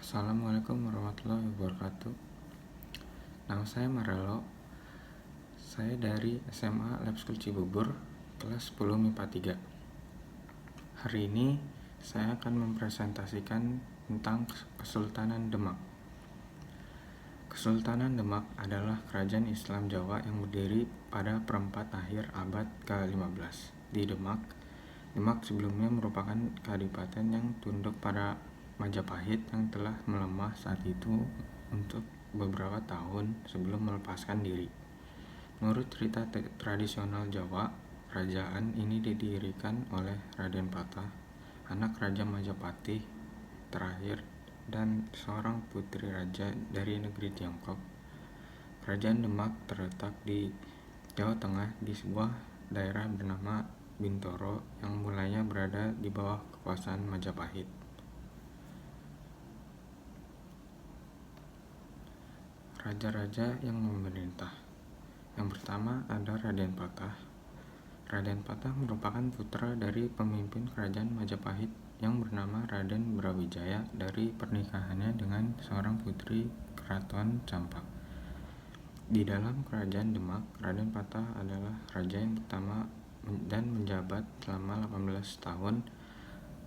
Assalamualaikum warahmatullahi wabarakatuh. Nama saya Marelo. Saya dari SMA Lab School Cibubur, kelas 10 MIPA 3. Hari ini saya akan mempresentasikan tentang Kesultanan Demak. Kesultanan Demak adalah kerajaan Islam Jawa yang berdiri pada perempat akhir abad ke-15 di Demak. Demak sebelumnya merupakan kadipaten yang tunduk pada Majapahit yang telah melemah saat itu untuk beberapa tahun sebelum melepaskan diri. Menurut cerita tradisional Jawa, kerajaan ini didirikan oleh Raden Patah, anak Raja Majapahit terakhir dan seorang putri raja dari negeri Tiongkok. Kerajaan Demak terletak di Jawa Tengah di sebuah daerah bernama Bintoro yang mulanya berada di bawah kekuasaan Majapahit. Raja-raja yang memerintah. Yang pertama ada Raden Patah. Raden Patah merupakan putra dari pemimpin kerajaan Majapahit yang bernama Raden Brawijaya dari pernikahannya dengan seorang putri Keraton Campak. Di dalam kerajaan Demak, Raden Patah adalah raja yang pertama dan menjabat selama 18 tahun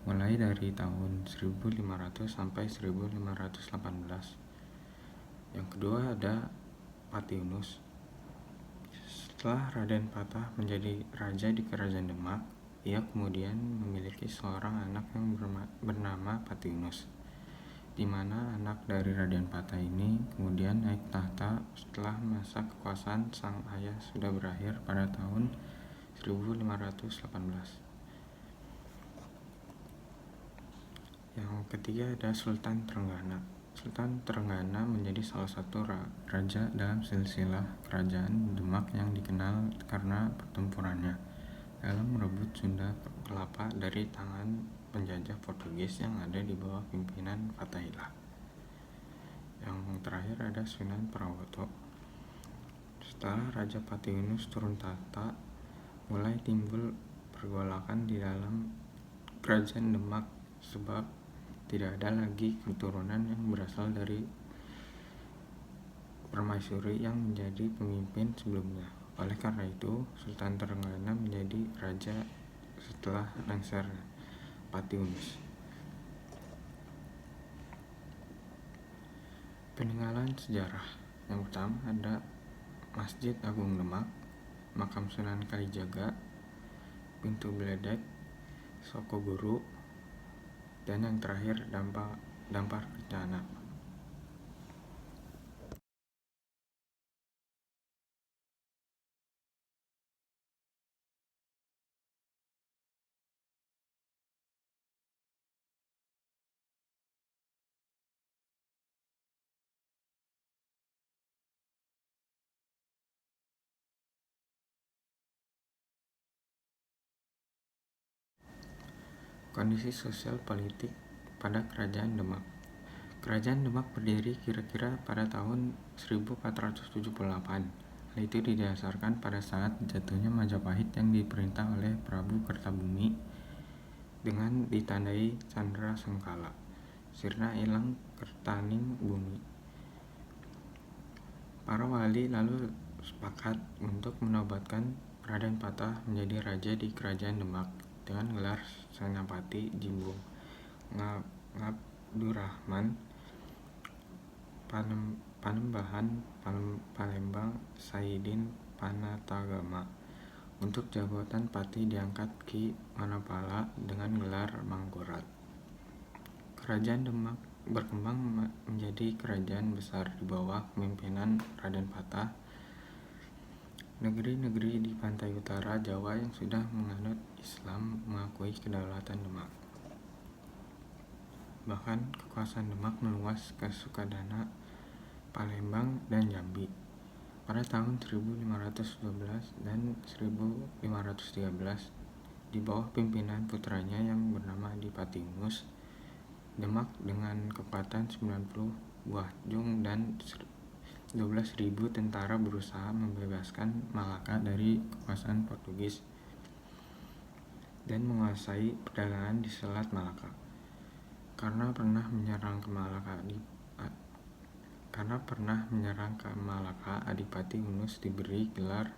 mulai dari tahun 1500 sampai 1518. Yang kedua ada Patiunus. Setelah Raden Patah menjadi raja di kerajaan Demak, ia kemudian memiliki seorang anak yang bernama Patiunus, di mana anak dari Raden Patah ini kemudian naik tahta setelah masa kekuasaan sang ayah sudah berakhir pada tahun 1518. Yang ketiga ada Sultan Trenggana. Sultan Trenggana menjadi salah satu raja dalam silsilah kerajaan Demak yang dikenal karena pertempurannya dalam merebut Sunda Kelapa dari tangan penjajah Portugis yang ada di bawah pimpinan Fatahillah. Yang terakhir ada Sunan Prawoto. Setelah Raja Patiunus turun tahta, mulai timbul pergolakan di dalam kerajaan Demak sebab tidak ada lagi keturunan yang berasal dari permaisuri yang menjadi pemimpin sebelumnya. Oleh karena itu, Sultan Trenggana menjadi raja setelah lengser Patiunus. Peninggalan sejarah. Yang pertama ada Masjid Agung Demak, Makam Sunan Kalijaga, Pintu Beledek, Sokoguru, dan yang terakhir Dampar Kencana. Kondisi sosial politik pada Kerajaan Demak. Kerajaan Demak berdiri kira-kira pada tahun 1478. Hal itu didasarkan pada saat jatuhnya Majapahit yang diperintah oleh Prabu Kertabumi dengan ditandai Candra Sengkala, sirna ilang kertaning bumi. Para wali lalu sepakat untuk menobatkan Raden Patah menjadi raja di Kerajaan Demak dengan gelar Senapati Jimbo Ngabdurrahman Panembahan Palembang Saidin Panatagama. Untuk jabatan pati diangkat Ki Manapala dengan gelar Mangkurat. Kerajaan Demak berkembang menjadi kerajaan besar di bawah kepemimpinan Raden Patah. Negeri-negeri di pantai utara Jawa yang sudah menganut Islam mengakui kedaulatan Demak. Bahkan kekuasaan Demak meluas ke Sukadana, Palembang, dan Jambi. Pada tahun 1512 dan 1513, di bawah pimpinan putranya yang bernama Adipatiunus, Demak dengan kekuatan 90 buah jung dan 12.000 tentara berusaha membebaskan Malaka dari kekuasaan Portugis dan menguasai perdagangan di Selat Malaka. karena pernah menyerang ke Malaka, Adipati Yunus diberi gelar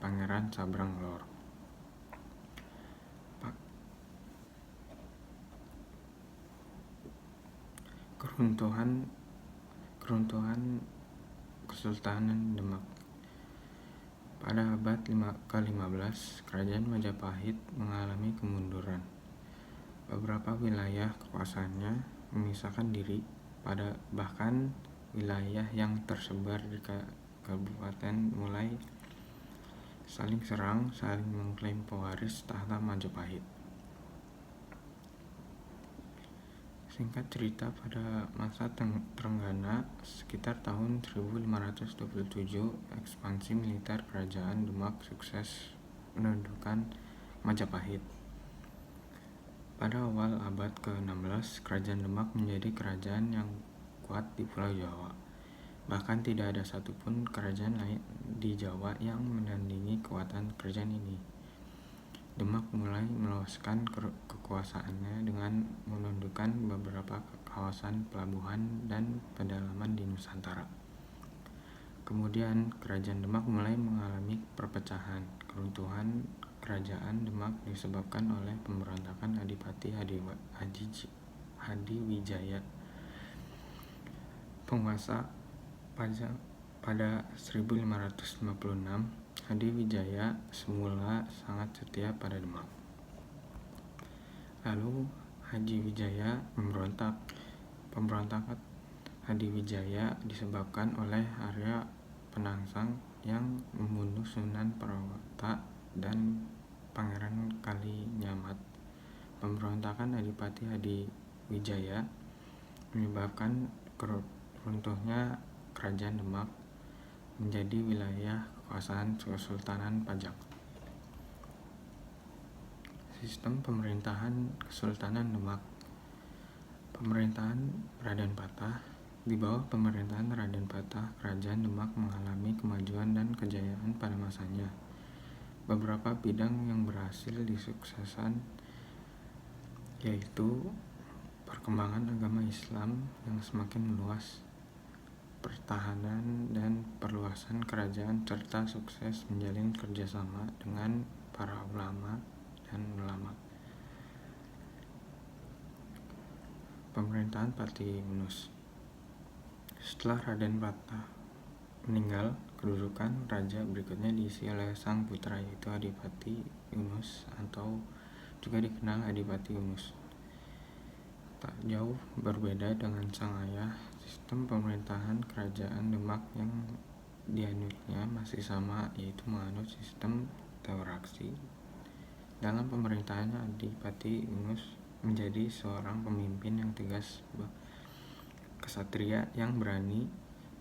Pangeran Sabrang Lor. Keruntuhan Kesultanan Demak. Pada abad ke-15, Kerajaan Majapahit mengalami kemunduran. Beberapa wilayah kekuasaannya memisahkan diri, bahkan wilayah yang tersebar di kabupaten mulai saling serang, saling mengklaim pewaris tahta Majapahit. Singkat cerita, pada masa Trenggana sekitar tahun 1527, ekspansi militer Kerajaan Demak sukses menundukkan Majapahit. Pada awal abad ke-16, Kerajaan Demak menjadi kerajaan yang kuat di Pulau Jawa. Bahkan tidak ada satupun kerajaan lain di Jawa yang menandingi kekuatan kerajaan ini. Demak mulai meluaskan kekuasaannya dengan menundukkan beberapa kawasan pelabuhan dan pedalaman di Nusantara. Kemudian, Kerajaan Demak mulai mengalami perpecahan. Keruntuhan Kerajaan Demak disebabkan oleh pemberontakan Adipati Hadiwijaya, penguasa pada 1556. Hadiwijaya semula sangat setia pada Demak. Lalu Hadiwijaya memberontak. Pemberontakan Hadiwijaya disebabkan oleh Arya Penangsang yang membunuh Sunan Prawata dan Pangeran Kalinyamat. Pemberontakan Adipati Hadiwijaya menyebabkan runtuhnya Kerajaan Demak menjadi wilayah kekuasaan Kesultanan Pajang. Sistem pemerintahan Kesultanan Demak. Pemerintahan Raden Patah. Di bawah pemerintahan Raden Patah, Kerajaan Demak mengalami kemajuan dan kejayaan pada masanya. Beberapa bidang yang berhasil disukseskan yaitu perkembangan agama Islam yang semakin meluas, pertahanan dan perluasan kerajaan, serta sukses menjalin kerjasama dengan para ulama dan ulama. Pemerintahan Pati Yunus. Setelah Raden Patah meninggal, kedudukan raja berikutnya diisi oleh sang putra, yaitu Adipati Yunus atau juga dikenal Adipati Yunus. Tak jauh berbeda dengan sang ayah, sistem pemerintahan Kerajaan Demak yang dianutnya masih sama, yaitu menganut sistem teokrasi. Dalam pemerintahannya, Adipati Yunus menjadi seorang pemimpin yang tegas, kesatria yang berani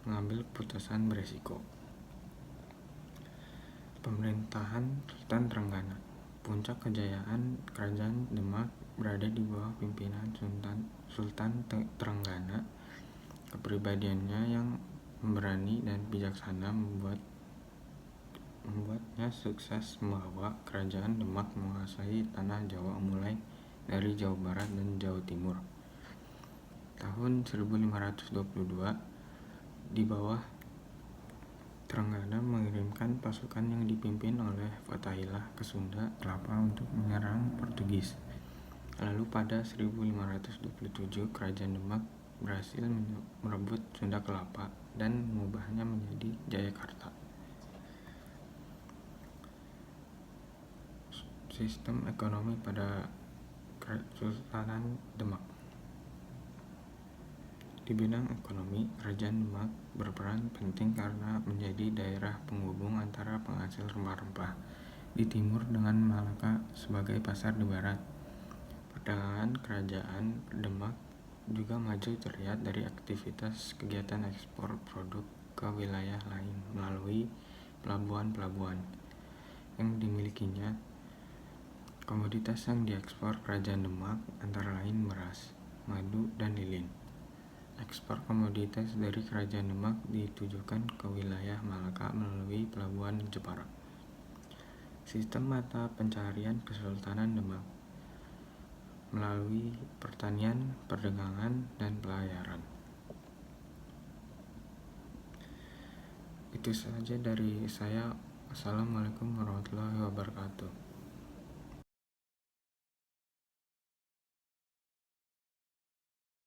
mengambil keputusan beresiko. Pemerintahan Sultan Trenggana. Puncak kejayaan Kerajaan Demak berada di bawah pimpinan Sultan Trenggana. Kepribadiannya yang berani dan bijaksana membuatnya sukses membawa Kerajaan Demak menguasai tanah Jawa mulai dari Jawa Barat dan Jawa Timur. Tahun 1522, di bawah Trenggana mengirimkan pasukan yang dipimpin oleh Fathahillah ke Sunda Kelapa untuk menyerang Portugis. Lalu pada 1527, Kerajaan Demak berhasil merebut Sunda Kelapa dan mengubahnya menjadi Jayakarta. Sistem ekonomi pada Kesultanan Demak. Di bidang ekonomi, Kerajaan Demak berperan penting karena menjadi daerah penghubung antara penghasil rempah-rempah di timur dengan Malaka sebagai pasar di barat. Perdagangan Kerajaan Demak juga maju terlihat dari aktivitas kegiatan ekspor produk ke wilayah lain melalui pelabuhan-pelabuhan yang dimilikinya. Komoditas yang diekspor Kerajaan Demak antara lain beras, madu, dan lilin. Ekspor komoditas dari Kerajaan Demak ditujukan ke wilayah Malaka melalui pelabuhan Jepara. Sistem mata pencaharian Kesultanan Demak. melalui pertanian, perdagangan, dan pelayaran. Itu saja dari saya. Assalamualaikum warahmatullahi wabarakatuh.